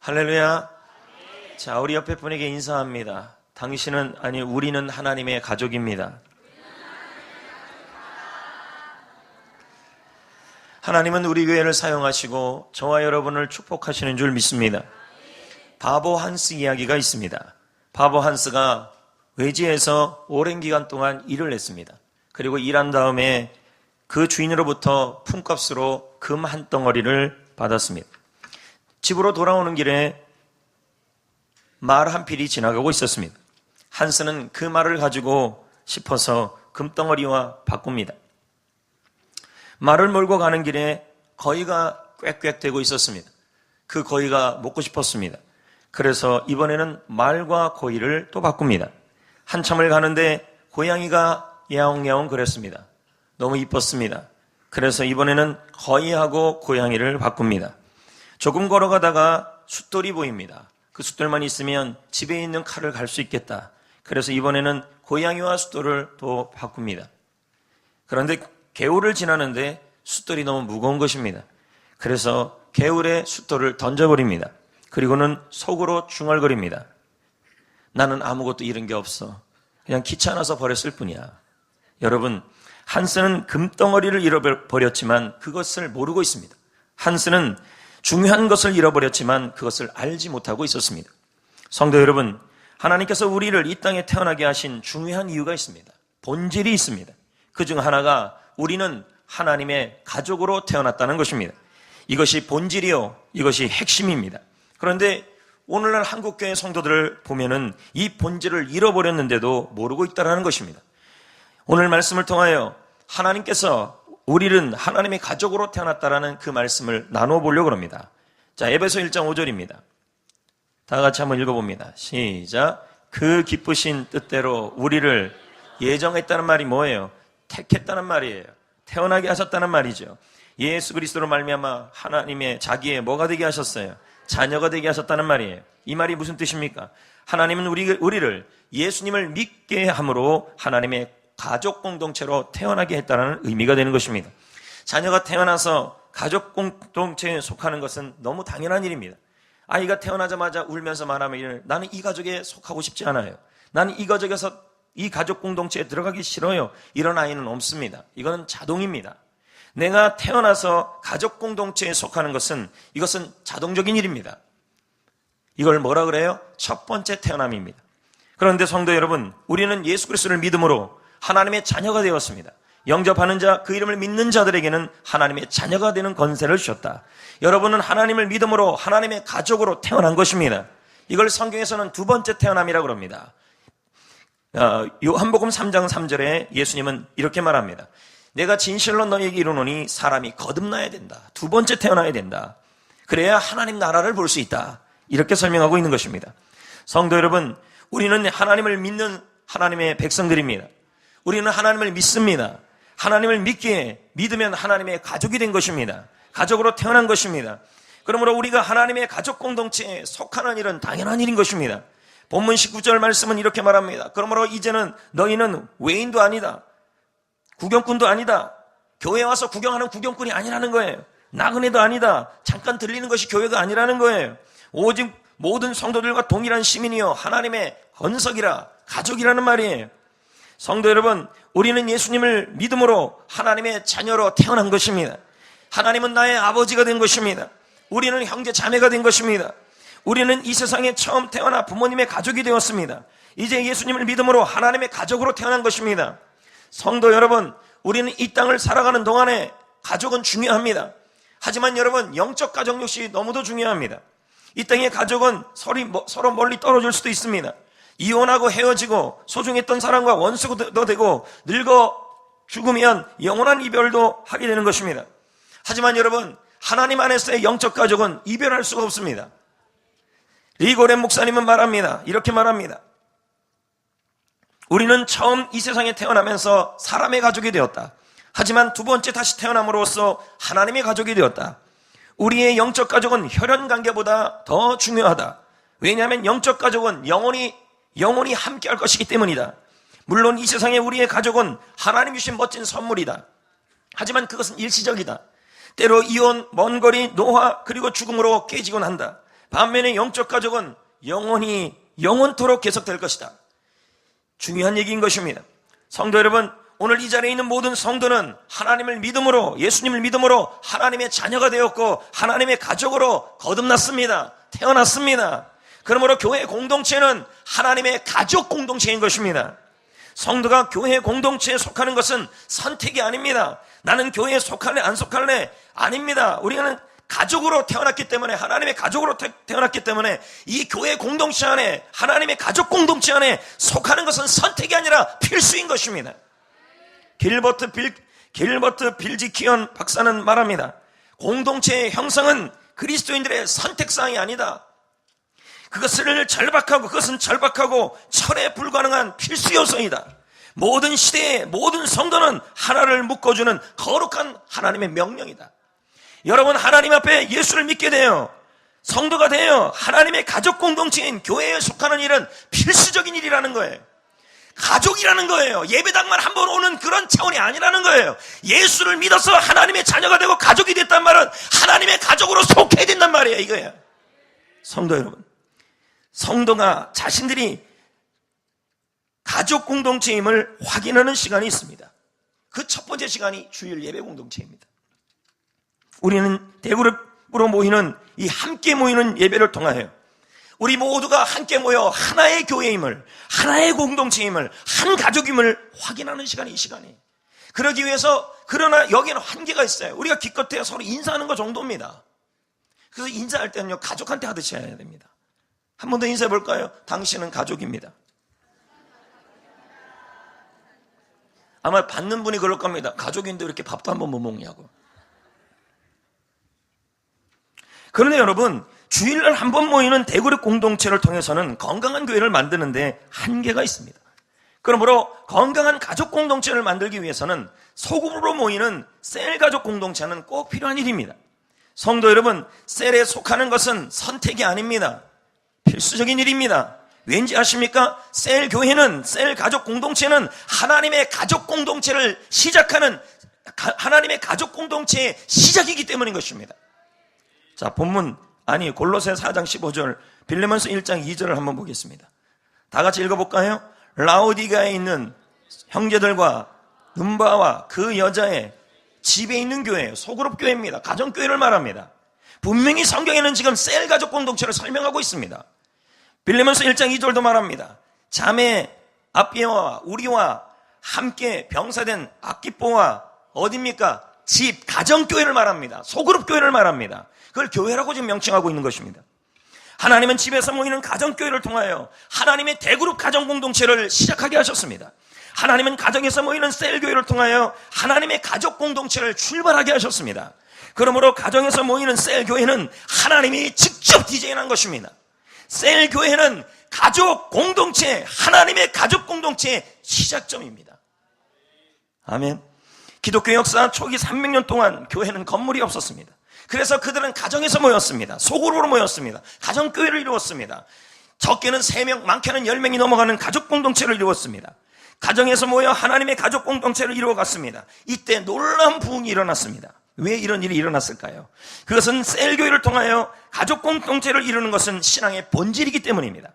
할렐루야. 자, 우리 옆에 분에게 인사합니다. 당신은, 아니, 우리는 하나님의 가족입니다. 하나님은 우리 교회를 사용하시고 저와 여러분을 축복하시는 줄 믿습니다. 바보 한스 이야기가 있습니다. 바보 한스가 외지에서 오랜 기간 동안 일을 했습니다. 그리고 일한 다음에 그 주인으로부터 품값으로 금 한 덩어리를 받았습니다. 집으로 돌아오는 길에 말 한 필이 지나가고 있었습니다. 한스는 그 말을 가지고 싶어서 금덩어리와 바꿉니다. 말을 몰고 가는 길에 거위가 꽥꽥대고 있었습니다. 그 거위가 먹고 싶었습니다. 그래서 이번에는 말과 거위를 또 바꿉니다. 한참을 가는데 고양이가 야옹야옹 그랬습니다. 너무 이뻤습니다. 그래서 이번에는 거위하고 고양이를 바꿉니다. 조금 걸어가다가 숫돌이 보입니다. 그 숫돌만 있으면 집에 있는 칼을 갈 수 있겠다. 그래서 이번에는 고양이와 숫돌을 또 바꿉니다. 그런데 개울을 지나는데 숫돌이 너무 무거운 것입니다. 그래서 개울에 숫돌을 던져버립니다. 그리고는 속으로 중얼거립니다. 나는 아무것도 잃은 게 없어. 그냥 귀찮아서 버렸을 뿐이야. 여러분, 한스는 금덩어리를 잃어버렸지만 그것을 모르고 있습니다. 한스는 중요한 것을 잃어버렸지만 그것을 알지 못하고 있었습니다. 성도 여러분, 하나님께서 우리를 이 땅에 태어나게 하신 중요한 이유가 있습니다. 본질이 있습니다. 그중 하나가 우리는 하나님의 가족으로 태어났다는 것입니다. 이것이 본질이요, 이것이 핵심입니다. 그런데 오늘날 한국교회 성도들을 보면은 이 본질을 잃어버렸는데도 모르고 있다는 것입니다. 오늘 말씀을 통하여 하나님께서 우리는 하나님의 가족으로 태어났다라는 그 말씀을 나눠보려고 합니다. 자, 에베소 1장 5절입니다. 다 같이 한번 읽어봅니다. 시작. 그 기쁘신 뜻대로 우리를 예정했다는 말이 뭐예요? 택했다는 말이에요. 태어나게 하셨다는 말이죠. 예수 그리스도로 말미암아 하나님의 자기의 뭐가 되게 하셨어요? 자녀가 되게 하셨다는 말이에요. 이 말이 무슨 뜻입니까? 하나님은 우리를 예수님을 믿게 함으로 하나님의 가족 공동체로 태어나게 했다는 의미가 되는 것입니다. 자녀가 태어나서 가족 공동체에 속하는 것은 너무 당연한 일입니다. 아이가 태어나자마자 울면서 말하면 나는 이 가족에 속하고 싶지 않아요. 나는 이 가족에서 이 가족 공동체에 들어가기 싫어요. 이런 아이는 없습니다. 이거는 자동입니다. 내가 태어나서 가족 공동체에 속하는 것은 이것은 자동적인 일입니다. 이걸 뭐라 그래요? 첫 번째 태어남입니다. 그런데 성도 여러분, 우리는 예수 그리스도를 믿음으로 하나님의 자녀가 되었습니다. 영접하는 자, 그 이름을 믿는 자들에게는 하나님의 자녀가 되는 권세를 주셨다. 여러분은 하나님을 믿음으로 하나님의 가족으로 태어난 것입니다. 이걸 성경에서는 두 번째 태어남이라고 합니다. 요한복음 3장 3절에 예수님은 이렇게 말합니다. 내가 진실로 너희에게 이르노니 사람이 거듭나야 된다. 두 번째 태어나야 된다. 그래야 하나님 나라를 볼 수 있다. 이렇게 설명하고 있는 것입니다. 성도 여러분, 우리는 하나님을 믿는 하나님의 백성들입니다. 우리는 하나님을 믿습니다. 하나님을 믿으면 하나님의 가족이 된 것입니다. 가족으로 태어난 것입니다. 그러므로 우리가 하나님의 가족 공동체에 속하는 일은 당연한 일인 것입니다. 본문 19절 말씀은 이렇게 말합니다. 그러므로 이제는 너희는 외인도 아니다. 구경꾼도 아니다. 교회 와서 구경하는 구경꾼이 아니라는 거예요. 나그네도 아니다. 잠깐 들리는 것이 교회가 아니라는 거예요. 오직 모든 성도들과 동일한 시민이요 하나님의 건석이라 가족이라는 말이에요. 성도 여러분, 우리는 예수님을 믿음으로 하나님의 자녀로 태어난 것입니다. 하나님은 나의 아버지가 된 것입니다. 우리는 형제 자매가 된 것입니다. 우리는 이 세상에 처음 태어나 부모님의 가족이 되었습니다. 이제 예수님을 믿음으로 하나님의 가족으로 태어난 것입니다. 성도 여러분, 우리는 이 땅을 살아가는 동안에 가족은 중요합니다. 하지만 여러분, 영적 가족 역시 너무도 중요합니다. 이 땅의 가족은 서로 멀리 떨어질 수도 있습니다. 이혼하고 헤어지고 소중했던 사람과 원수도 되고 늙어 죽으면 영원한 이별도 하게 되는 것입니다. 하지만 여러분, 하나님 안에서의 영적 가족은 이별할 수가 없습니다. 리고렌 목사님은 말합니다. 이렇게 말합니다. 우리는 처음 이 세상에 태어나면서 사람의 가족이 되었다. 하지만 두 번째 다시 태어남으로써 하나님의 가족이 되었다. 우리의 영적 가족은 혈연 관계보다 더 중요하다. 왜냐하면 영적 가족은 영원히 함께 할 것이기 때문이다. 물론 이 세상에 우리의 가족은 하나님 주신 멋진 선물이다. 하지만 그것은 일시적이다. 때로 이혼, 먼 거리, 노화, 그리고 죽음으로 깨지곤 한다. 반면에 영적 가족은 영원토록 계속될 것이다. 중요한 얘기인 것입니다. 성도 여러분, 오늘 이 자리에 있는 모든 성도는 하나님을 믿음으로, 예수님을 믿음으로 하나님의 자녀가 되었고 하나님의 가족으로 거듭났습니다. 태어났습니다. 그러므로 교회 공동체는 하나님의 가족 공동체인 것입니다. 성도가 교회 공동체에 속하는 것은 선택이 아닙니다. 나는 교회에 속할래 안 속할래 아닙니다. 우리는 가족으로 태어났기 때문에, 하나님의 가족으로 태어났기 때문에 이 교회 공동체 안에, 하나님의 가족 공동체 안에 속하는 것은 선택이 아니라 필수인 것입니다. 길버트 빌지키언 박사는 말합니다. 공동체의 형성은 그리스도인들의 선택사항이 아니다. 그것은 절박하고 철회 불가능한 필수 요소이다. 모든 시대의 모든 성도는 하나를 묶어주는 거룩한 하나님의 명령이다. 여러분, 하나님 앞에 예수를 믿게 돼요. 성도가 돼요. 하나님의 가족 공동체인 교회에 속하는 일은 필수적인 일이라는 거예요. 가족이라는 거예요. 예배당만 한 번 오는 그런 차원이 아니라는 거예요. 예수를 믿어서 하나님의 자녀가 되고 가족이 됐단 말은 하나님의 가족으로 속해야 된단 말이에요. 이거예요. 성도 여러분, 성도가 자신들이 가족 공동체임을 확인하는 시간이 있습니다. 그 첫 번째 시간이 주일 예배 공동체입니다. 우리는 대그룹으로 모이는 이 함께 모이는 예배를 통하여 우리 모두가 함께 모여 하나의 교회임을, 하나의 공동체임을, 한 가족임을 확인하는 시간이 이 시간이에요. 그러기 위해서, 그러나 여기는 한계가 있어요. 우리가 기껏해야 서로 인사하는 것 정도입니다. 그래서 인사할 때는요, 가족한테 하듯이 해야 됩니다. 한 번 더 인사해 볼까요? 당신은 가족입니다. 아마 받는 분이 그럴 겁니다. 가족인데 이렇게 밥도 한 번 못 먹냐고. 그런데 여러분, 주일날 한 번 모이는 대그룹 공동체를 통해서는 건강한 교회를 만드는데 한계가 있습니다. 그러므로 건강한 가족 공동체를 만들기 위해서는 소그룹으로 모이는 셀 가족 공동체는 꼭 필요한 일입니다. 성도 여러분, 셀에 속하는 것은 선택이 아닙니다. 필수적인 일입니다. 왠지 아십니까? 셀 교회는, 셀 가족 공동체는 하나님의 가족 공동체를 시작하는, 하나님의 가족 공동체의 시작이기 때문인 것입니다. 자, 골로새 4장 15절, 빌레몬서 1장 2절을 한번 보겠습니다. 다 같이 읽어볼까요? 라오디가에 있는 형제들과 num바와 그 여자의 집에 있는 교회예요. 소그룹 교회입니다. 가정교회를 말합니다. 분명히 성경에는 지금 셀 가족 공동체를 설명하고 있습니다. 빌레몬서 1장 2절도 말합니다. 자매 아비아와 우리와 함께 병사된 아키뽀와 어디입니까? 집, 가정교회를 말합니다. 소그룹 교회를 말합니다. 그걸 교회라고 지금 명칭하고 있는 것입니다. 하나님은 집에서 모이는 가정교회를 통하여 하나님의 대그룹 가정공동체를 시작하게 하셨습니다. 하나님은 가정에서 모이는 셀교회를 통하여 하나님의 가족 공동체를 출발하게 하셨습니다. 그러므로 가정에서 모이는 셀교회는 하나님이 직접 디자인한 것입니다. 셀교회는 가족 공동체, 하나님의 가족 공동체의 시작점입니다. 아멘. 기독교 역사 초기 300년 동안 교회는 건물이 없었습니다. 그래서 그들은 가정에서 모였습니다. 소그룹으로 모였습니다. 가정교회를 이루었습니다. 적게는 3명, 많게는 10명이 넘어가는 가족 공동체를 이루었습니다. 가정에서 모여 하나님의 가족 공동체를 이루어갔습니다. 이때 놀라운 부흥이 일어났습니다. 왜 이런 일이 일어났을까요? 그것은 셀교회를 통하여 가족 공동체를 이루는 것은 신앙의 본질이기 때문입니다.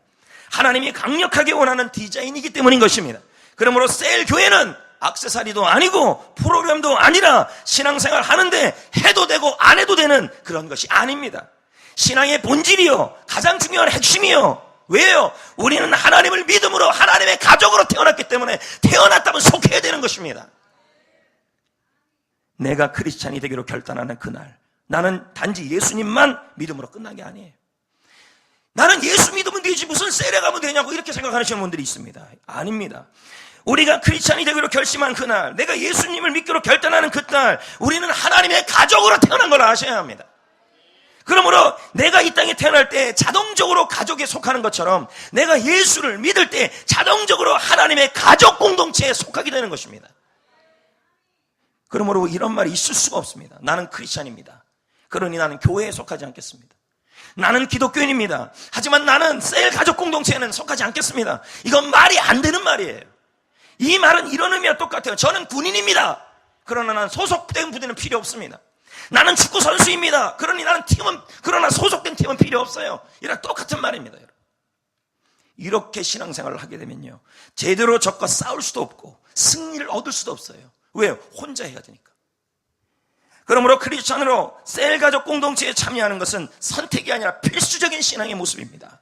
하나님이 강력하게 원하는 디자인이기 때문인 것입니다. 그러므로 셀교회는 액세서리도 아니고 프로그램도 아니라 신앙생활 하는데 해도 되고 안 해도 되는 그런 것이 아닙니다. 신앙의 본질이요, 가장 중요한 핵심이요. 왜요? 우리는 하나님을 믿음으로 하나님의 가족으로 태어났기 때문에 태어났다면 속해야 되는 것입니다. 내가 크리스찬이 되기로 결단하는 그날, 나는 단지 예수님만 믿음으로 끝난 게 아니에요. 나는 예수 믿으면 되지 무슨 셀에 가면 되냐고 이렇게 생각하시는 분들이 있습니다. 아닙니다. 우리가 크리스찬이 되기로 결심한 그날, 내가 예수님을 믿기로 결단하는 그날, 우리는 하나님의 가족으로 태어난 걸 아셔야 합니다. 그러므로 내가 이 땅에 태어날 때 자동적으로 가족에 속하는 것처럼 내가 예수를 믿을 때 자동적으로 하나님의 가족 공동체에 속하게 되는 것입니다. 그러므로 이런 말이 있을 수가 없습니다. 나는 크리스찬입니다. 그러니 나는 교회에 속하지 않겠습니다. 나는 기독교인입니다. 하지만 나는 셀 가족 공동체에는 속하지 않겠습니다. 이건 말이 안 되는 말이에요. 이 말은 이런 의미와 똑같아요. 저는 군인입니다. 그러나 나는 소속된 부대는 필요 없습니다. 나는 축구 선수입니다. 그러나 소속된 태우면 필요 없어요. 이랑 똑같은 말입니다. 여러분. 이렇게 신앙생활을 하게 되면요, 제대로 적과 싸울 수도 없고 승리를 얻을 수도 없어요. 왜요? 혼자 해야 되니까. 그러므로 크리스찬으로 셀 가족 공동체에 참여하는 것은 선택이 아니라 필수적인 신앙의 모습입니다.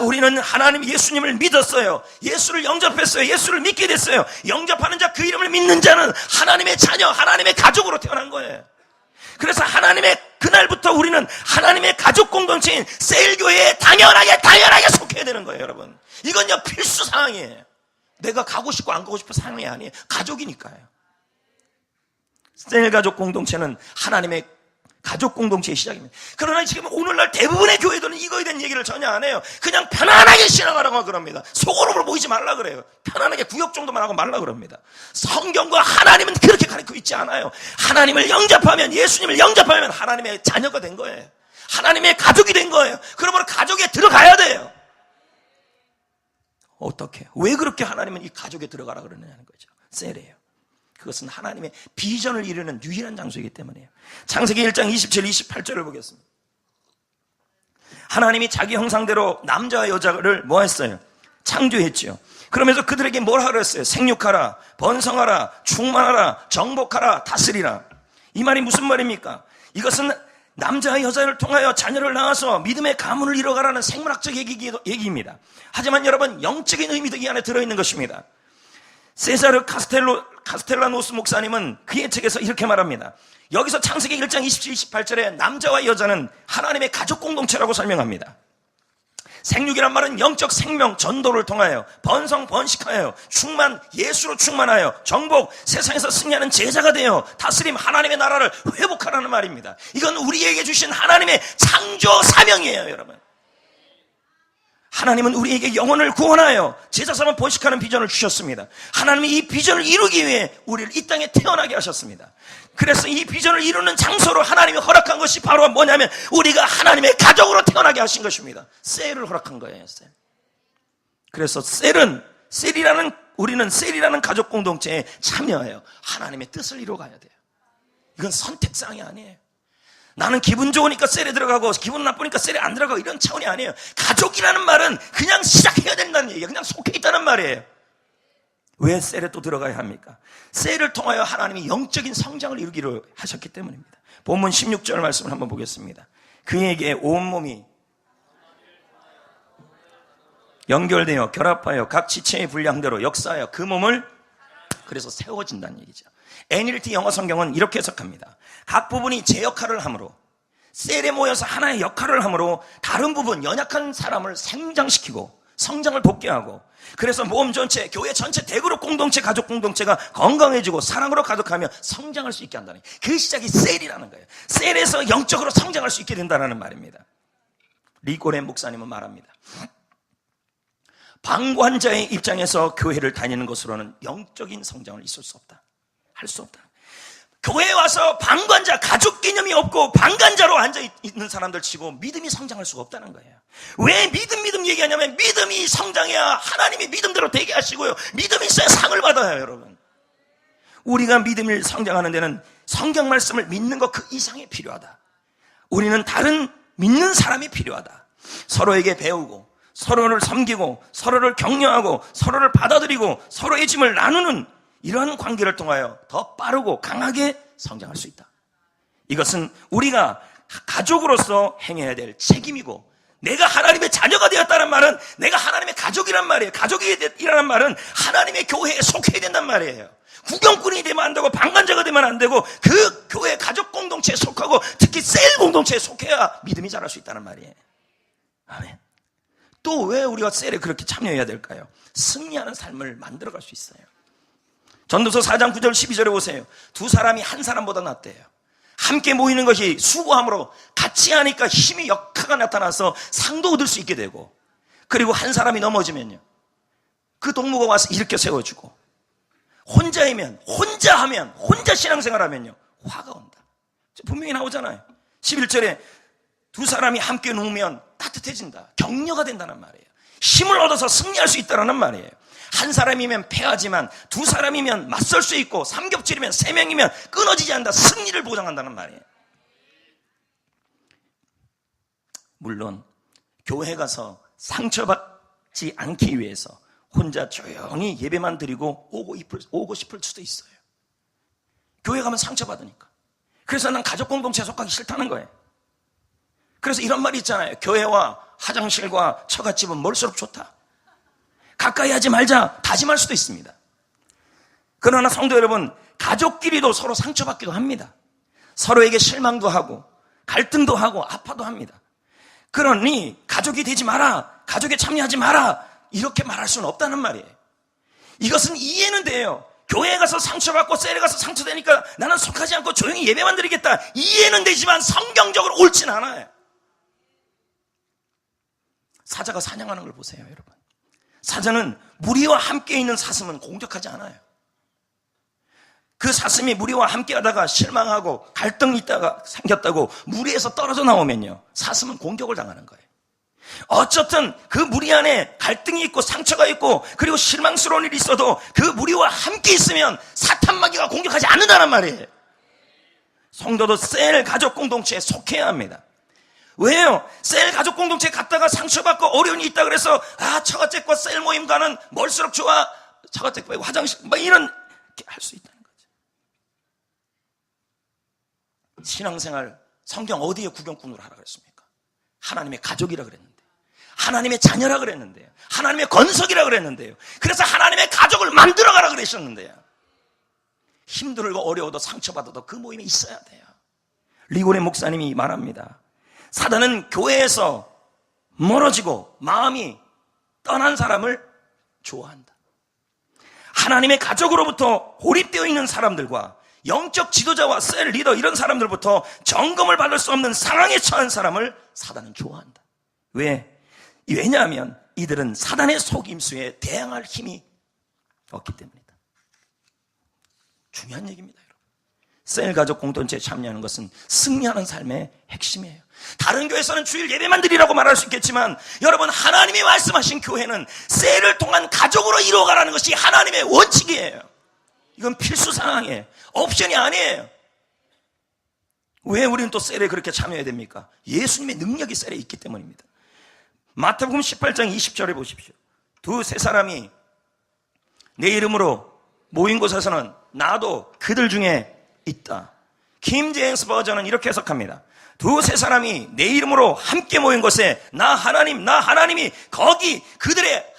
우리는 하나님 예수님을 믿었어요. 예수를 영접했어요. 예수를 믿게 됐어요. 영접하는 자, 그 이름을 믿는 자는 하나님의 자녀, 하나님의 가족으로 태어난 거예요. 그래서 하나님의 그날부터 우리는 하나님의 가족 공동체인 셀교회에 당연하게 속해야 되는 거예요. 여러분, 이건요 필수 사항이에요. 내가 가고 싶고 안 가고 싶은 상황이 아니에요. 가족이니까요. 셀 가족 공동체는 하나님의 가족 공동체의 시작입니다. 그러나 지금 오늘날 대부분의 교회들은 이거에 대한 얘기를 전혀 안 해요. 그냥 편안하게 신앙하라고 그럽니다. 속으로 모이지 말라 그래요. 편안하게 구역 정도만 하고 말라 그럽니다. 성경과 하나님은 그렇게 가르치고 있지 않아요. 하나님을 영접하면, 예수님을 영접하면 하나님의 자녀가 된 거예요. 하나님의 가족이 된 거예요. 그러므로 가족에 들어가야 돼요. 어떻게? 왜 그렇게 하나님은 이 가족에 들어가라 그러느냐는 거죠. 셀이에요. 그것은 하나님의 비전을 이루는 유일한 장소이기 때문이에요. 창세기 1장 27, 28절을 보겠습니다. 하나님이 자기 형상대로 남자와 여자를 뭐 했어요? 창조했죠. 그러면서 그들에게 뭘 하라 했어요? 생육하라, 번성하라, 충만하라, 정복하라, 다스리라. 이 말이 무슨 말입니까? 이것은 남자와 여자를 통하여 자녀를 낳아서 믿음의 가문을 이뤄가라는 생물학적 얘기입니다. 하지만 여러분, 영적인 의미도 이 안에 들어있는 것입니다. 세사르 카스텔라노스 목사님은 그의 책에서 이렇게 말합니다. 여기서 창세기 1장 27, 28절에 남자와 여자는 하나님의 가족 공동체라고 설명합니다. 생육이란 말은 영적 생명 전도를 통하여 번성 번식하여 충만, 예수로 충만하여 정복, 세상에서 승리하는 제자가 되어 다스림, 하나님의 나라를 회복하라는 말입니다. 이건 우리에게 주신 하나님의 창조 사명이에요. 여러분, 하나님은 우리에게 영혼을 구원하여 제자삼아 번식하는 비전을 주셨습니다. 하나님이 이 비전을 이루기 위해 우리를 이 땅에 태어나게 하셨습니다. 그래서 이 비전을 이루는 장소로 하나님이 허락한 것이 바로 뭐냐면 우리가 하나님의 가족으로 태어나게 하신 것입니다. 셀을 허락한 거예요. 셀. 그래서 우리는 셀이라는 가족 공동체에 참여하여 하나님의 뜻을 이루어가야 돼요. 이건 선택사항이 아니에요. 나는 기분 좋으니까 셀에 들어가고 기분 나쁘니까 셀에 안 들어가고 이런 차원이 아니에요. 가족이라는 말은 그냥 시작해야 된다는 얘기예요. 그냥 속해 있다는 말이에요. 왜 셀에 또 들어가야 합니까? 셀을 통하여 하나님이 영적인 성장을 이루기로 하셨기 때문입니다. 본문 16절 말씀을 한번 보겠습니다. 그에게 온몸이 연결되어 결합하여 각 지체의 분량대로 역사하여 그 몸을, 그래서 세워진다는 얘기죠. NLT 영어 성경은 이렇게 해석합니다. 각 부분이 제 역할을 함으로, 셀에 모여서 하나의 역할을 함으로 다른 부분, 연약한 사람을 성장시키고 성장을 돕게 하고, 그래서 몸 전체, 교회 전체 대그룹 공동체, 가족 공동체가 건강해지고 사랑으로 가득하며 성장할 수 있게 한다는, 그 시작이 셀이라는 거예요. 셀에서 영적으로 성장할 수 있게 된다는 말입니다. 리고렌 목사님은 말합니다. 방관자의 입장에서 교회를 다니는 것으로는 영적인 성장을 있을 수 없다. 할 수 없다. 교회에 와서 방관자, 가족 개념이 없고 방관자로 앉아있는 사람들 치고 믿음이 성장할 수가 없다는 거예요. 왜 믿음 얘기하냐면 믿음이 성장해야 하나님이 믿음대로 되게 하시고요. 믿음이 있어야 상을 받아요. 여러분, 우리가 믿음을 성장하는 데는 성경 말씀을 믿는 것 그 이상이 필요하다. 우리는 다른 믿는 사람이 필요하다. 서로에게 배우고 서로를 섬기고 서로를 격려하고 서로를 받아들이고 서로의 짐을 나누는 이러한 관계를 통하여 더 빠르고 강하게 성장할 수 있다. 이것은 우리가 가족으로서 행해야 될 책임이고, 내가 하나님의 자녀가 되었다는 말은 내가 하나님의 가족이란 말이에요. 가족이라는 말은 하나님의 교회에 속해야 된단 말이에요. 구경꾼이 되면 안 되고 방관자가 되면 안 되고 그 교회 가족 공동체에 속하고 특히 셀 공동체에 속해야 믿음이 자랄 수 있다는 말이에요. 아멘. 또 왜 우리가 셀에 그렇게 참여해야 될까요? 승리하는 삶을 만들어갈 수 있어요. 전도서 4장 9절 12절에 보세요. 두 사람이 한 사람보다 낫대요. 함께 모이는 것이 수고함으로 같이 하니까 힘이 역화가 나타나서 상도 얻을 수 있게 되고, 그리고 한 사람이 넘어지면요, 그 동무가 와서 일으켜 세워주고, 혼자 신앙생활하면요 화가 온다. 분명히 나오잖아요. 11절에 두 사람이 함께 누우면 따뜻해진다, 격려가 된다는 말이에요. 힘을 얻어서 승리할 수 있다는 말이에요. 한 사람이면 패하지만 두 사람이면 맞설 수 있고, 삼겹질이면 세 명이면 끊어지지 않는다, 승리를 보장한다는 말이에요. 물론 교회 가서 상처받지 않기 위해서 혼자 조용히 예배만 드리고 오고 싶을 수도 있어요. 교회 가면 상처받으니까. 그래서 난 가족 공동체에 속하기 싫다는 거예요. 그래서 이런 말이 있잖아요. 교회와 화장실과 처갓집은 멀수록 좋다. 가까이 하지 말자 다짐할 수도 있습니다. 그러나 성도 여러분, 가족끼리도 서로 상처받기도 합니다. 서로에게 실망도 하고 갈등도 하고 아파도 합니다. 그러니 가족이 되지 마라, 가족에 참여하지 마라, 이렇게 말할 수는 없다는 말이에요. 이것은 이해는 돼요. 교회에 가서 상처받고 셀에 가서 상처되니까 나는 속하지 않고 조용히 예배만 드리겠다, 이해는 되지만 성경적으로 옳진 않아요. 사자가 사냥하는 걸 보세요, 여러분. 사자는 무리와 함께 있는 사슴은 공격하지 않아요. 그 사슴이 무리와 함께 하다가 실망하고 갈등이 있다가 생겼다고 무리에서 떨어져 나오면요, 사슴은 공격을 당하는 거예요. 어쨌든 그 무리 안에 갈등이 있고 상처가 있고 그리고 실망스러운 일이 있어도 그 무리와 함께 있으면 사탄 마귀가 공격하지 않는다는 말이에요. 성도도 셀 가족 공동체에 속해야 합니다. 왜요? 셀 가족 공동체에 갔다가 상처받고 어려움이 있다 그래서 처갓집과 셀 모임 가는 멀수록 좋아, 처갓집 빼고 화장실 이런 할 수 있다는 거죠. 신앙생활 성경 어디에 구경꾼으로 하라 그랬습니까? 하나님의 가족이라 그랬는데, 하나님의 자녀라 그랬는데요, 하나님의 건석이라 그랬는데요, 그래서 하나님의 가족을 만들어가라 그러셨는데요. 힘들고 어려워도 상처받아도 그 모임에 있어야 돼요. 리고레 목사님이 말합니다. 사단은 교회에서 멀어지고 마음이 떠난 사람을 좋아한다. 하나님의 가족으로부터 고립되어 있는 사람들과 영적 지도자와 셀 리더 이런 사람들부터 점검을 받을 수 없는 상황에 처한 사람을 사단은 좋아한다. 왜냐하면 이들은 사단의 속임수에 대항할 힘이 없기 때문이다. 중요한 얘기입니다, 여러분. 셀 가족 공동체에 참여하는 것은 승리하는 삶의 핵심이에요. 다른 교회에서는 주일 예배만 드리라고 말할 수 있겠지만, 여러분, 하나님이 말씀하신 교회는 셀을 통한 가족으로 이루어가라는 것이 하나님의 원칙이에요. 이건 필수 상황이에요. 옵션이 아니에요. 왜 우리는 또 셀에 그렇게 참여해야 됩니까? 예수님의 능력이 셀에 있기 때문입니다. 마태복음 18장 20절에 보십시오. 두세 사람이 내 이름으로 모인 곳에서는 나도 그들 중에 있다. 킹 제임스 버전은 이렇게 해석합니다. 두세 사람이 내 이름으로 함께 모인 곳에 나 하나님이 거기 그들의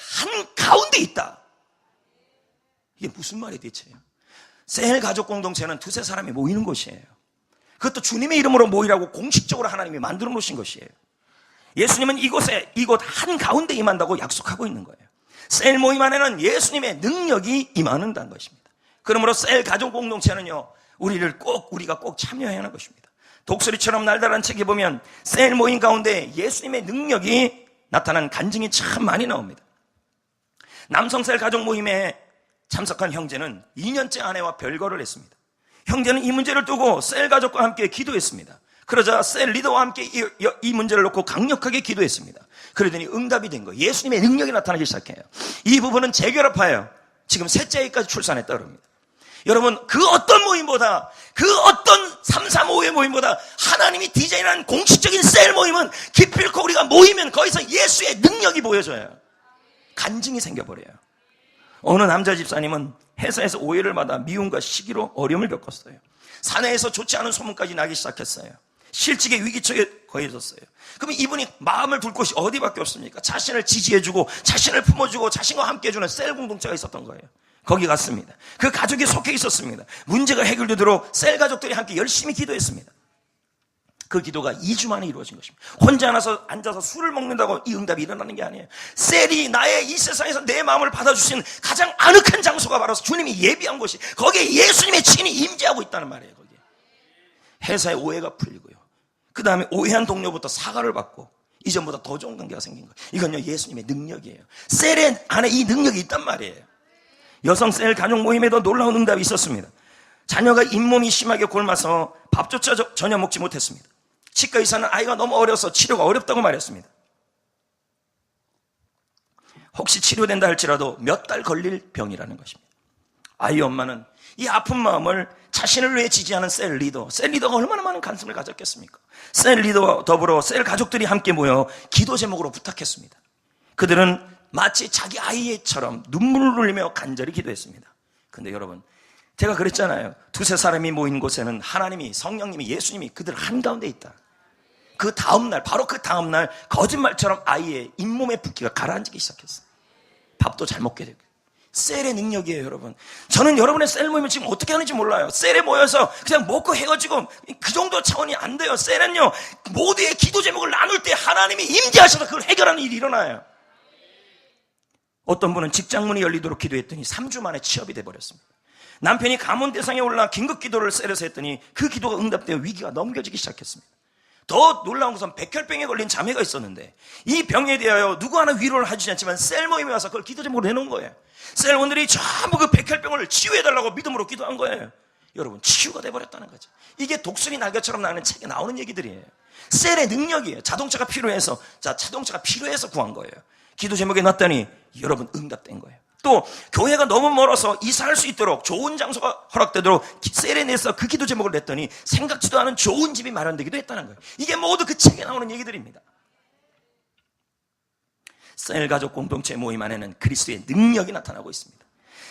한가운데 있다. 이게 무슨 말이 대체예요? 셀 가족 공동체는 두세 사람이 모이는 곳이에요. 그것도 주님의 이름으로 모이라고 공식적으로 하나님이 만들어 놓으신 것이에요. 예수님은 이곳 한가운데 임한다고 약속하고 있는 거예요. 셀 모임 안에는 예수님의 능력이 임하는다는 것입니다. 그러므로 셀 가족 공동체는요, 우리가 꼭 참여해야 하는 것입니다. 독수리처럼 날다란 책에 보면 셀 모임 가운데 예수님의 능력이 나타난 간증이 참 많이 나옵니다. 남성 셀 가족 모임에 참석한 형제는 2년째 아내와 별거를 했습니다. 형제는 이 문제를 두고 셀 가족과 함께 기도했습니다. 그러자 셀 리더와 함께 이 문제를 놓고 강력하게 기도했습니다. 그러더니 응답이 된 거예요. 예수님의 능력이 나타나기 시작해요. 이 부부는 재결합하여 지금 셋째 아이까지 출산했다 그럽니다. 여러분, 그 어떤 모임보다, 그 어떤 335의 모임보다 하나님이 디자인한 공식적인 셀 모임은 기필코 우리가 모이면 거기서 예수의 능력이 보여져요. 간증이 생겨버려요. 어느 남자 집사님은 회사에서 오해를 받아 미움과 시기로 어려움을 겪었어요. 사내에서 좋지 않은 소문까지 나기 시작했어요. 실직의 위기처에 거해졌어요. 그러면 이분이 마음을 둘 곳이 어디밖에 없습니까? 자신을 지지해주고 자신을 품어주고 자신과 함께 해주는 셀 공동체가 있었던 거예요. 거기 갔습니다. 그 가족이 속해 있었습니다. 문제가 해결되도록 셀 가족들이 함께 열심히 기도했습니다. 그 기도가 2주 만에 이루어진 것입니다. 혼자 앉아서 술을 먹는다고 이 응답이 일어나는 게 아니에요. 셀이 나의 이 세상에서 내 마음을 받아주신 가장 아늑한 장소가 바로 주님이 예비한 곳이, 거기에 예수님의 친히 임재하고 있다는 말이에요. 거기에 회사의 오해가 풀리고요, 그 다음에 오해한 동료부터 사과를 받고 이전보다 더 좋은 관계가 생긴 거예요. 이건요, 예수님의 능력이에요. 셀 안에 이 능력이 있단 말이에요. 여성 셀 가족 모임에도 놀라운 응답이 있었습니다. 자녀가 잇몸이 심하게 곪아서 밥조차 전혀 먹지 못했습니다. 치과 의사는 아이가 너무 어려서 치료가 어렵다고 말했습니다. 혹시 치료된다 할지라도 몇 달 걸릴 병이라는 것입니다. 아이 엄마는 이 아픈 마음을 자신을 위해 지지하는 셀 리더가 얼마나 많은 관심을 가졌겠습니까? 셀 리더와 더불어 셀 가족들이 함께 모여 기도 제목으로 부탁했습니다. 그들은 마치 자기 아이처럼 눈물을 흘리며 간절히 기도했습니다. 근데 여러분, 제가 그랬잖아요. 두세 사람이 모인 곳에는 하나님이, 성령님이, 예수님이 그들 한가운데 있다. 그 다음날, 바로 그 다음날 거짓말처럼 아이의 잇몸의 붓기가 가라앉기 시작했어요. 밥도 잘 먹게 되고. 셀의 능력이에요, 여러분. 저는 여러분의 셀 모임을 지금 어떻게 하는지 몰라요. 셀에 모여서 그냥 먹고 헤어지고 그 정도 차원이 안 돼요. 셀은요, 모두의 기도 제목을 나눌 때 하나님이 임재하셔서 그걸 해결하는 일이 일어나요. 어떤 분은 직장문이 열리도록 기도했더니 3주 만에 취업이 돼버렸습니다. 남편이 가문 대상에 올라 긴급 기도를 셀에서 했더니 그 기도가 응답되어 위기가 넘겨지기 시작했습니다. 더 놀라운 것은 백혈병에 걸린 자매가 있었는데 이 병에 대하여 누구 하나 위로를 해주지 않지만 셀 모임에 와서 그걸 기도 제목으로 해놓은 거예요. 셀원들이 전부 그 백혈병을 치유해달라고 믿음으로 기도한 거예요. 여러분, 치유가 돼버렸다는 거죠. 이게 독수리 날개처럼 나는 책에 나오는 얘기들이에요. 셀의 능력이에요. 자동차가 필요해서 구한 거예요. 기도 제목에 놨더니 여러분 응답된 거예요. 또 교회가 너무 멀어서 이사할 수 있도록 좋은 장소가 허락되도록 셀에 내서 그 기도 제목을 냈더니 생각지도 않은 좋은 집이 마련되기도 했다는 거예요. 이게 모두 그 책에 나오는 얘기들입니다. 셀 가족 공동체 모임 안에는 그리스도의 능력이 나타나고 있습니다.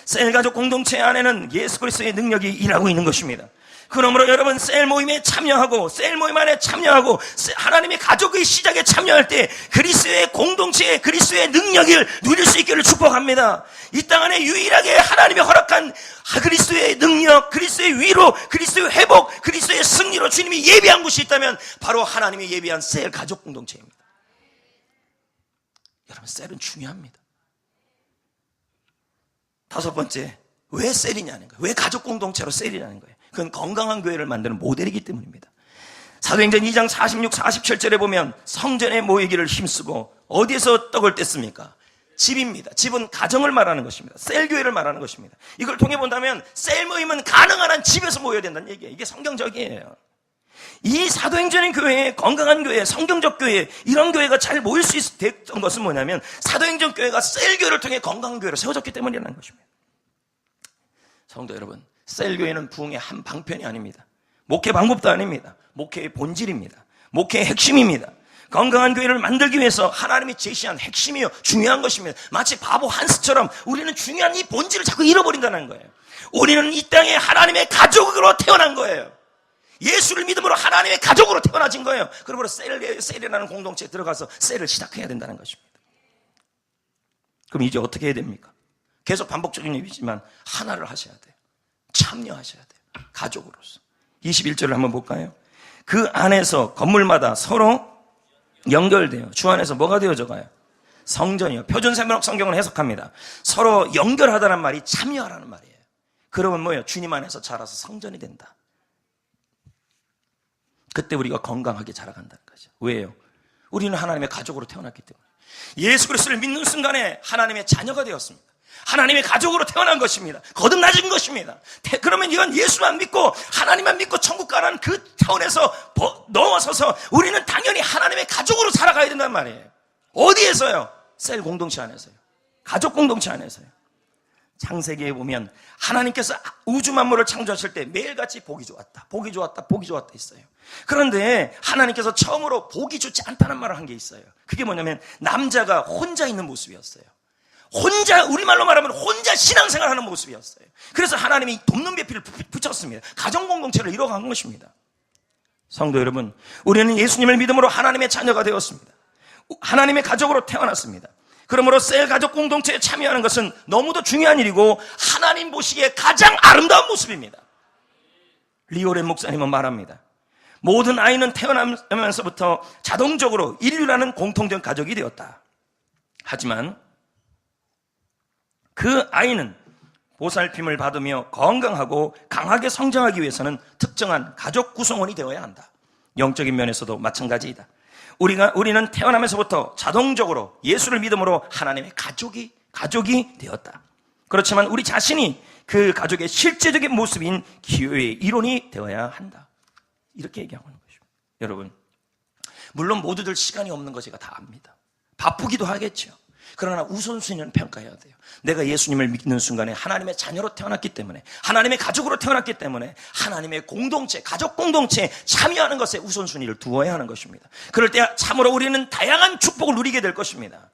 셀 가족 공동체 안에는 예수 그리스도의 능력이 일하고 있는 것입니다. 그러므로 여러분, 셀 모임에 참여하고 셀 모임 안에 참여하고 하나님의 가족의 시작에 참여할 때 그리스도의 공동체에 그리스도의 능력을 누릴 수 있기를 축복합니다. 이 땅 안에 유일하게 하나님이 허락한 그리스도의 능력, 그리스도의 위로, 그리스도의 회복, 그리스도의 승리로 주님이 예비한 곳이 있다면 바로 하나님이 예비한 셀 가족 공동체입니다. 여러분, 셀은 중요합니다. 다섯 번째, 왜 셀이냐는 거예요. 왜 가족 공동체로 셀이냐는 거예요. 그건 건강한 교회를 만드는 모델이기 때문입니다. 사도행전 2장 46, 47절에 보면 성전에 모이기를 힘쓰고 어디에서 떡을 뗐습니까? 집입니다. 집은 가정을 말하는 것입니다. 셀 교회를 말하는 것입니다. 이걸 통해 본다면 셀 모임은 가능한 한 집에서 모여야 된다는 얘기예요. 이게 성경적이에요. 이 사도행전의 교회, 건강한 교회, 성경적 교회, 이런 교회가 잘 모일 수 있었던 것은 뭐냐면 사도행전 교회가 셀 교회를 통해 건강한 교회로 세워졌기 때문이라는 것입니다. 성도 여러분, 셀 교회는 부흥의 한 방편이 아닙니다. 목회 방법도 아닙니다. 목회의 본질입니다. 목회의 핵심입니다. 건강한 교회를 만들기 위해서 하나님이 제시한 핵심이요, 중요한 것입니다. 마치 바보 한스처럼 우리는 중요한 이 본질을 자꾸 잃어버린다는 거예요. 우리는 이 땅에 하나님의 가족으로 태어난 거예요. 예수를 믿음으로 하나님의 가족으로 태어나진 거예요. 그러므로 셀이라는 공동체에 들어가서 셀을 시작해야 된다는 것입니다. 그럼 이제 어떻게 해야 됩니까? 계속 반복적인 얘기지만 하나를 하셔야 돼요. 참여하셔야 돼요. 가족으로서. 21절을 한번 볼까요? 그 안에서 건물마다 서로 연결돼요. 주 안에서 뭐가 되어져가요? 성전이요. 표준세번역 성경을 해석합니다. 서로 연결하다는 말이 참여하라는 말이에요. 그러면 뭐예요? 주님 안에서 자라서 성전이 된다. 그때 우리가 건강하게 자라간다는 거죠. 왜요? 우리는 하나님의 가족으로 태어났기 때문에. 예수 그리스도를 믿는 순간에 하나님의 자녀가 되었습니다. 하나님의 가족으로 태어난 것입니다. 거듭나진 것입니다. 그러면 이건 예수만 믿고 하나님만 믿고 천국 가라는 그 차원에서 넘어서서 우리는 당연히 하나님의 가족으로 살아가야 된단 말이에요. 어디에서요? 셀 공동체 안에서요. 가족 공동체 안에서요. 창세기에 보면 하나님께서 우주 만물을 창조하실 때 매일같이 보기 좋았다, 보기 좋았다, 보기 좋았다 했어요. 그런데 하나님께서 처음으로 보기 좋지 않다는 말을 한 게 있어요. 그게 뭐냐면 남자가 혼자 있는 모습이었어요. 혼자, 우리말로 말하면 혼자 신앙생활 하는 모습이었어요. 그래서 하나님이 돕는 배필을 붙였습니다. 가정공동체를 이뤄간 것입니다. 성도 여러분, 우리는 예수님을 믿음으로 하나님의 자녀가 되었습니다. 하나님의 가족으로 태어났습니다. 그러므로 셀 가족 공동체에 참여하는 것은 너무도 중요한 일이고 하나님 보시기에 가장 아름다운 모습입니다. 리오렌 목사님은 말합니다. 모든 아이는 태어나면서부터 자동적으로 인류라는 공통된 가족이 되었다. 하지만 그 아이는 보살핌을 받으며 건강하고 강하게 성장하기 위해서는 특정한 가족 구성원이 되어야 한다. 영적인 면에서도 마찬가지이다. 우리는 태어나면서부터 자동적으로 예수를 믿음으로 하나님의 가족이 되었다. 그렇지만 우리 자신이 그 가족의 실제적인 모습인 기회의 일원이 되어야 한다. 이렇게 얘기하고 있는 것입니다. 여러분, 물론 모두들 시간이 없는 거 제가 다 압니다. 바쁘기도 하겠죠. 그러나 우선순위는 평가해야 돼요. 내가 예수님을 믿는 순간에 하나님의 자녀로 태어났기 때문에, 하나님의 가족으로 태어났기 때문에 하나님의 공동체, 가족 공동체에 참여하는 것에 우선순위를 두어야 하는 것입니다. 그럴 때 참으로 우리는 다양한 축복을 누리게 될 것입니다.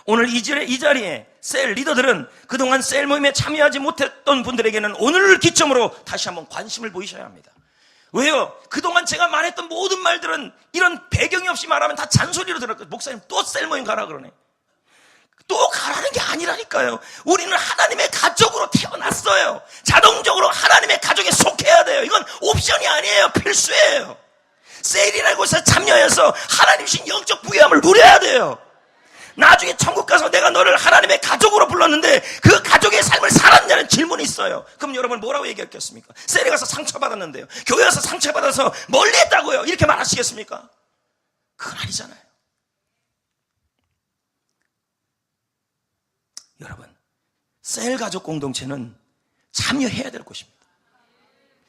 오늘 이 자리에 셀 리더들은 그동안 셀 모임에 참여하지 못했던 분들에게는 오늘을 기점으로 다시 한번 관심을 보이셔야 합니다. 왜요? 그동안 제가 말했던 모든 말들은 이런 배경이 없이 말하면 다 잔소리로 들었거든요. 목사님 또 셀 모임 가라 그러네. 또 가라는 게 아니라니까요. 우리는 하나님의 가족으로 태어났어요. 자동적으로 하나님의 가족에 속해야 돼요. 이건 옵션이 아니에요. 필수예요. 셀이라고 해서 참여해서 하나님 신 영적 부여함을 누려야 돼요. 나중에 천국 가서 내가 너를 하나님의 가족으로 불렀는데 그 가족의 삶을 살았냐는 질문이 있어요. 그럼 여러분 뭐라고 얘기했겠습니까? 셀에 가서 상처받았는데요. 교회 와서 상처받아서 멀리 했다고요. 이렇게 말하시겠습니까? 그건 아니잖아요. 여러분, 셀 가족 공동체는 참여해야 될 것입니다.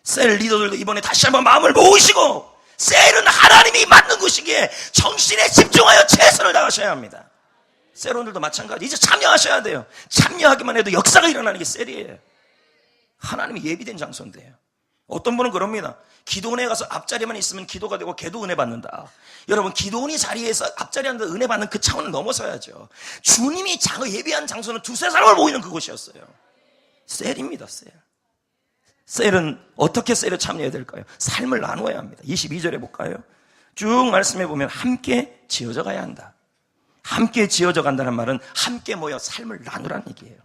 셀 리더들도 이번에 다시 한번 마음을 모으시고 셀은 하나님이 만든 것이기에 정신에 집중하여 최선을 다하셔야 합니다. 셀원들도 마찬가지. 이제 참여하셔야 돼요. 참여하기만 해도 역사가 일어나는 게 셀이에요. 하나님이 예비된 장소인데요. 어떤 분은 그럽니다. 기도원에 가서 앞자리만 있으면 기도가 되고 걔도 은혜 받는다. 여러분, 기도원이 자리에서 앞자리 앉아 은혜 받는 그 차원을 넘어서야죠. 주님이 예비한 장소는 두세 사람을 모이는 그곳이었어요. 셀입니다. 셀은 어떻게 셀에 참여해야 될까요? 삶을 나누어야 합니다. 22절에 볼까요? 쭉 말씀해 보면 함께 지어져 가야 한다. 함께 지어져 간다는 말은 함께 모여 삶을 나누라는 얘기예요.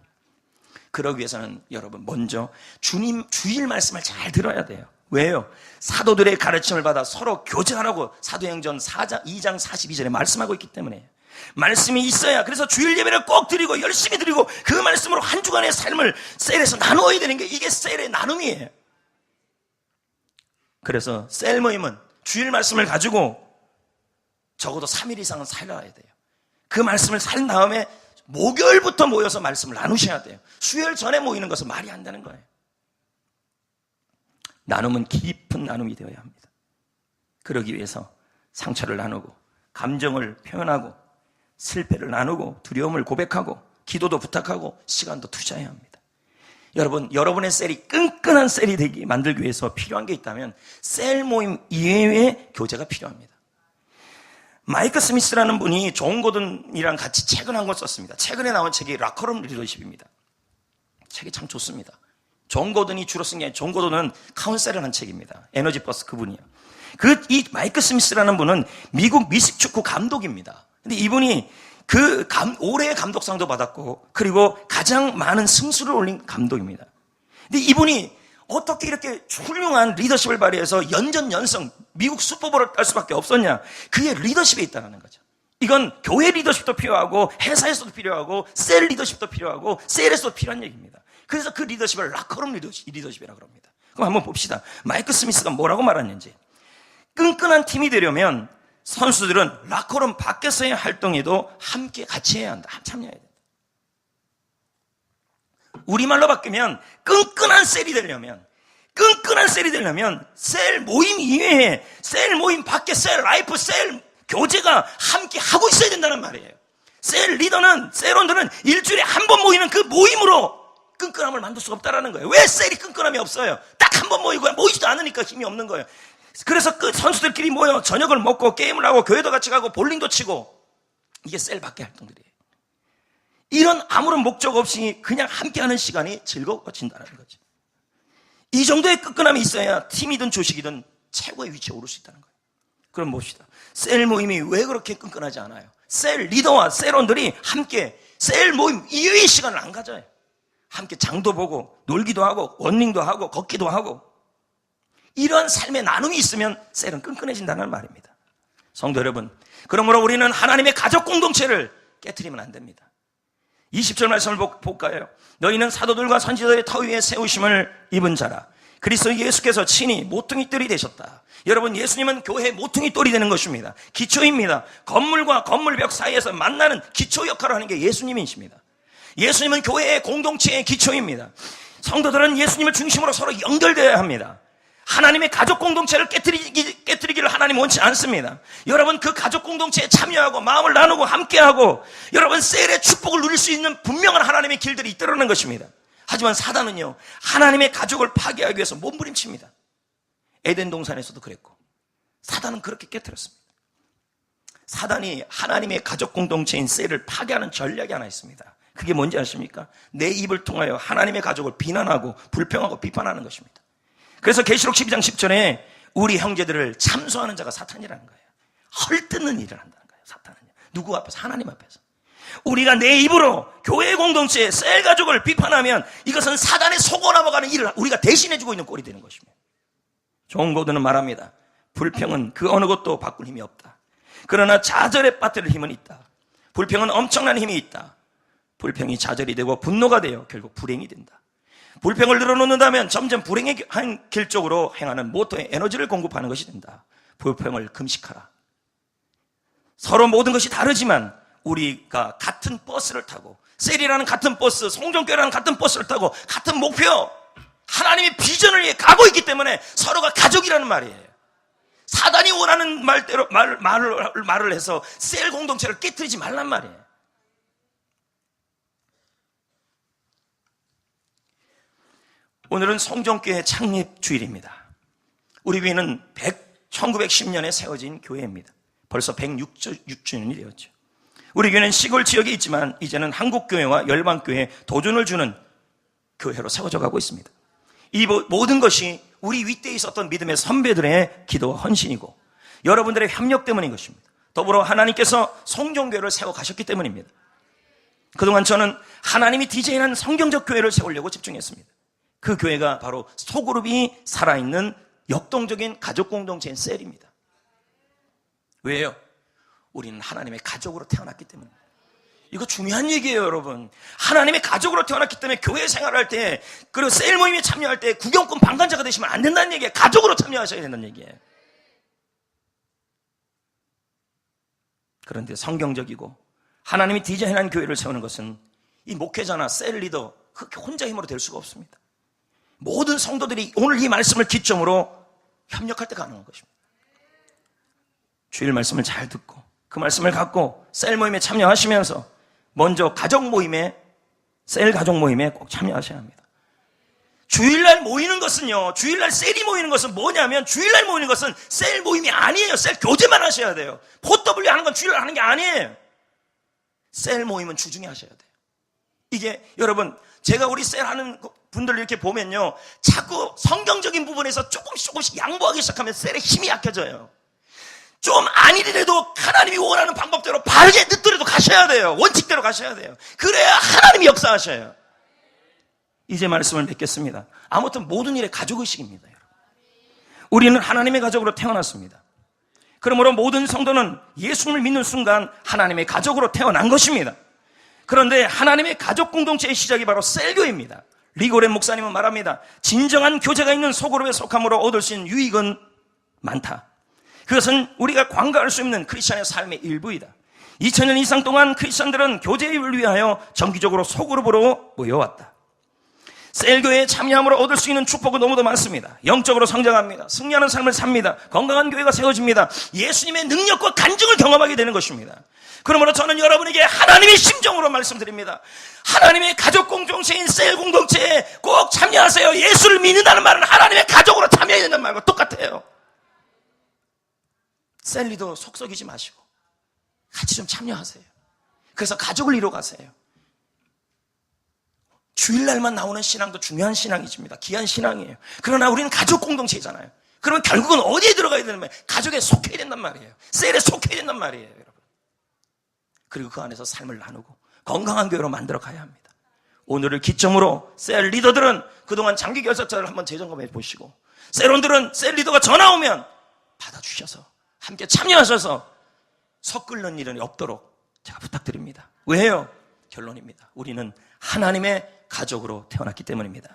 그러기 위해서는 여러분 먼저 주님 주일 말씀을 잘 들어야 돼요. 왜요? 사도들의 가르침을 받아 서로 교제하라고 사도행전 2장 42절에 말씀하고 있기 때문에 말씀이 있어야, 그래서 주일 예배를 꼭 드리고 열심히 드리고 그 말씀으로 한 주간의 삶을 셀에서 나누어야 되는 게 이게 셀의 나눔이에요. 그래서 셀 모임은 주일 말씀을 가지고 적어도 3일 이상은 살아야 돼요. 그 말씀을 산 다음에 목요일부터 모여서 말씀을 나누셔야 돼요. 수요일 전에 모이는 것은 말이 안 되는 거예요. 나눔은 깊은 나눔이 되어야 합니다. 그러기 위해서 상처를 나누고 감정을 표현하고 실패를 나누고 두려움을 고백하고 기도도 부탁하고 시간도 투자해야 합니다. 여러분, 여러분의 셀이 끈끈한 셀이 되기 만들기 위해서 필요한 게 있다면 셀 모임 이외의 교제가 필요합니다. 마이크 스미스라는 분이 존 고든이랑 같이 책을 한 권 썼습니다. 최근에 나온 책이 라커룸 리더십입니다. 책이 참 좋습니다. 존 고든이 주로 쓴 게 아니라 존 고든은 카운셀을 한 책입니다. 에너지 버스 그분이요. 이 마이크 스미스라는 분은 미국 미식축구 감독입니다. 근데 이분이 올해의 감독상도 받았고 그리고 가장 많은 승수를 올린 감독입니다. 근데 이분이 어떻게 이렇게 훌륭한 리더십을 발휘해서 연전연승 미국 슈퍼볼을 딸 수밖에 없었냐? 그의 리더십에 있다는 거죠. 이건 교회 리더십도 필요하고 회사에서도 필요하고 셀 리더십도 필요하고 셀에서도 필요한 얘기입니다. 그래서 그 리더십을 라커룸 리더십이라고 합니다. 그럼 한번 봅시다. 마이크 스미스가 뭐라고 말했는지. 끈끈한 팀이 되려면 선수들은 라커룸 밖에서의 활동에도 함께 같이 해야 한다. 참여해야 된다. 우리말로 바뀌면 끈끈한 셀이 되려면 셀 모임 이외에 셀 모임 밖에 셀 라이프, 셀 교제가 함께 하고 있어야 된다는 말이에요. 셀 리더는, 셀원들은 일주일에 한 번 모이는 그 모임으로 끈끈함을 만들 수가 없다라는 거예요. 왜 셀이 끈끈함이 없어요? 딱 한 번 모이고 모이지도 않으니까 힘이 없는 거예요. 그래서 그 선수들끼리 모여 저녁을 먹고 게임을 하고 교회도 같이 가고 볼링도 치고 이게 셀 밖의 활동들이에요. 이런 아무런 목적 없이 그냥 함께하는 시간이 즐거워진다는 거죠. 이 정도의 끈끈함이 있어야 팀이든 조직이든 최고의 위치에 오를 수 있다는 거예요. 그럼 봅시다. 셀 모임이 왜 그렇게 끈끈하지 않아요? 셀 리더와 셀원들이 함께 셀 모임 이외의 시간을 안 가져요. 함께 장도 보고 놀기도 하고 러닝도 하고 걷기도 하고 이런 삶의 나눔이 있으면 셀은 끈끈해진다는 말입니다. 성도 여러분, 그러므로 우리는 하나님의 가족 공동체를 깨트리면 안 됩니다. 20절 말씀을 볼까요? 너희는 사도들과 선지자들의 터 위에 세우심을 입은 자라. 그리스도 예수께서 친히 모퉁이돌이 되셨다. 여러분, 예수님은 교회의 모퉁이돌이 되는 것입니다. 기초입니다. 건물과 건물벽 사이에서 만나는 기초 역할을 하는 게 예수님이십니다. 예수님은 교회의 공동체의 기초입니다. 성도들은 예수님을 중심으로 서로 연결되어야 합니다. 하나님의 가족 공동체를 깨뜨리기를 하나님 원치 않습니다. 여러분 그 가족 공동체에 참여하고 마음을 나누고 함께하고 여러분 셀의 축복을 누릴 수 있는 분명한 하나님의 길들이 있다는 것입니다. 하지만 사단은요, 하나님의 가족을 파괴하기 위해서 몸부림칩니다. 에덴 동산에서도 그랬고 사단은 그렇게 깨뜨렸습니다. 사단이 하나님의 가족 공동체인 셀을 파괴하는 전략이 하나 있습니다. 그게 뭔지 아십니까? 내 입을 통하여 하나님의 가족을 비난하고 불평하고 비판하는 것입니다. 그래서 계시록 12장 10절에 우리 형제들을 참소하는 자가 사탄이라는 거예요. 헐뜯는 일을 한다는 거예요. 사탄은요. 누구 앞에서? 하나님 앞에서. 우리가 내 입으로 교회 공동체의 셀 가족을 비판하면 이것은 사단의 속어 넘어가는 일을 우리가 대신해주고 있는 꼴이 되는 것입니다. 존 고든은 말합니다. 불평은 그 어느 것도 바꿀 힘이 없다. 그러나 좌절에 빠뜨릴 힘은 있다. 불평은 엄청난 힘이 있다. 불평이 좌절이 되고 분노가 되어 결국 불행이 된다. 불평을 늘어놓는다면 점점 불행의 길 쪽으로 행하는 모터에 에너지를 공급하는 것이 된다. 불평을 금식하라. 서로 모든 것이 다르지만 우리가 같은 버스를 타고 셀이라는 같은 버스, 송정교회라는 같은 버스를 타고 같은 목표, 하나님의 비전을 위해 가고 있기 때문에 서로가 가족이라는 말이에요. 사단이 원하는 말대로 말을 해서 셀 공동체를 깨뜨리지 말란 말이에요. 오늘은 송정교회 창립 주일입니다. 우리 교회는 1910년에 세워진 교회입니다. 벌써 106주년이 되었죠. 우리 교회는 시골 지역에 있지만 이제는 한국교회와 열방교회 도전을 주는 교회로 세워져 가고 있습니다. 이 모든 것이 우리 윗대에 있었던 믿음의 선배들의 기도와 헌신이고 여러분들의 협력 때문인 것입니다. 더불어 하나님께서 송정교회를 세워 가셨기 때문입니다. 그동안 저는 하나님이 디자인한 성경적 교회를 세우려고 집중했습니다. 그 교회가 바로 소그룹이 살아있는 역동적인 가족 공동체인 셀입니다. 왜요? 우리는 하나님의 가족으로 태어났기 때문입니다. 이거 중요한 얘기예요, 여러분. 하나님의 가족으로 태어났기 때문에 교회 생활할 때, 그리고 셀 모임에 참여할 때 구경꾼 방관자가 되시면 안 된다는 얘기예요. 가족으로 참여하셔야 된다는 얘기예요. 그런데 성경적이고 하나님이 디자인한 교회를 세우는 것은 이 목회자나 셀 리더 그렇게 혼자 힘으로 될 수가 없습니다. 모든 성도들이 오늘 이 말씀을 기점으로 협력할 때 가능한 것입니다. 주일 말씀을 잘 듣고 그 말씀을 갖고 셀 모임에 참여하시면서 먼저 가족 모임에, 셀 가족 모임에 꼭 참여하셔야 합니다. 주일날 모이는 것은요, 주일날 셀이 모이는 것은 뭐냐면 주일날 모이는 것은 셀 모임이 아니에요. 셀 교제만 하셔야 돼요. 포W 하는 건 주일날 하는 게 아니에요. 셀 모임은 주중에 하셔야 돼요. 이게 여러분, 제가 우리 셀 하는 분들 이렇게 보면요, 자꾸 성경적인 부분에서 조금씩 양보하기 시작하면 셀의 힘이 약해져요. 좀 아니더라도 하나님이 원하는 방법대로 바르게 늦더라도 가셔야 돼요. 원칙대로 가셔야 돼요. 그래야 하나님이 역사하셔요. 이제 말씀을 맺겠습니다. 아무튼 모든 일에 가족의식입니다, 여러분. 우리는 하나님의 가족으로 태어났습니다. 그러므로 모든 성도는 예수님을 믿는 순간 하나님의 가족으로 태어난 것입니다. 그런데 하나님의 가족 공동체의 시작이 바로 셀교입니다. 리고렌 목사님은 말합니다. 진정한 교제가 있는 소그룹에 속함으로 얻을 수 있는 유익은 많다. 그것은 우리가 관가할 수 있는 크리스천의 삶의 일부이다. 2000년 이상 동안 크리스천들은 교제를 위하여 정기적으로 소그룹으로 모여왔다. 셀교회에 참여함으로 얻을 수 있는 축복은 너무도 많습니다. 영적으로 성장합니다. 승리하는 삶을 삽니다. 건강한 교회가 세워집니다. 예수님의 능력과 간증을 경험하게 되는 것입니다. 그러므로 저는 여러분에게 하나님의 심정으로 말씀드립니다. 하나님의 가족 공동체인 셀 공동체에 꼭 참여하세요. 예수를 믿는다는 말은 하나님의 가족으로 참여해야 된다는 말과 똑같아요. 셀 리더 속썩이지 마시고 같이 좀 참여하세요. 그래서 가족을 이뤄가세요. 주일날만 나오는 신앙도 중요한 신앙이십니다. 귀한 신앙이에요. 그러나 우리는 가족 공동체잖아요. 그러면 결국은 어디에 들어가야 되는 말이에요? 가족에 속해야 된단 말이에요. 셀에 속해야 된단 말이에요, 여러분. 그리고 그 안에서 삶을 나누고 건강한 교회로 만들어 가야 합니다. 오늘을 기점으로 셀 리더들은 그동안 장기 결석자를 한번 재점검해 보시고, 셀원들은 셀 리더가 전화 오면 받아주셔서 함께 참여하셔서 섞을는 일은 없도록 제가 부탁드립니다. 왜요? 결론입니다. 우리는 하나님의 가족으로 태어났기 때문입니다.